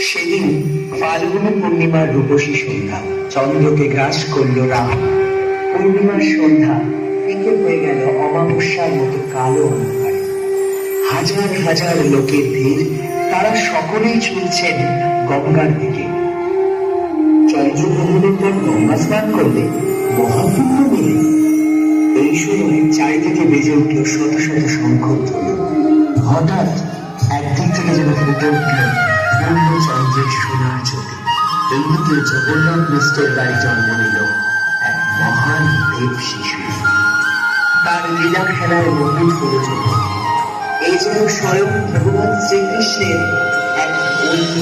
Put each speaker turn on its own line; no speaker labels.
সেদিন ফাল্গুনী পূর্ণিমার রূপসী সন্ধ্যা, চন্দ্রকে গ্রাস করল রাম। পূর্ণিমার সন্ধ্যা ফিকে হয়ে গেল অমাবস্যার মতো কালো অন্ধকারে। হাজার হাজার লোকের ভিড়, তারা সকলেই ছুটছেন গঙ্গার দিকে। চন্দ্রগ্রহণের পর গঙ্গা স্নান করলে মহাপুণ্য মেলে। এই সময় চারিদিকে বেজে উঠল শত শত শঙ্খধ্বনি। হঠাৎ একদিক থেকে যেন ফুটে উঠল পূর্ণচন্দ্রের সোনার জ্যোতি। এইদিকে জগন্নাথ মিশ্রের গায়ে জন্ম নিল এক মহান দেব শিশু। তার লীলা খেলায় মোহিত হল জগৎ। এই যেন স্বয়ং ভগবান শ্রীকৃষ্ণের এক অন্য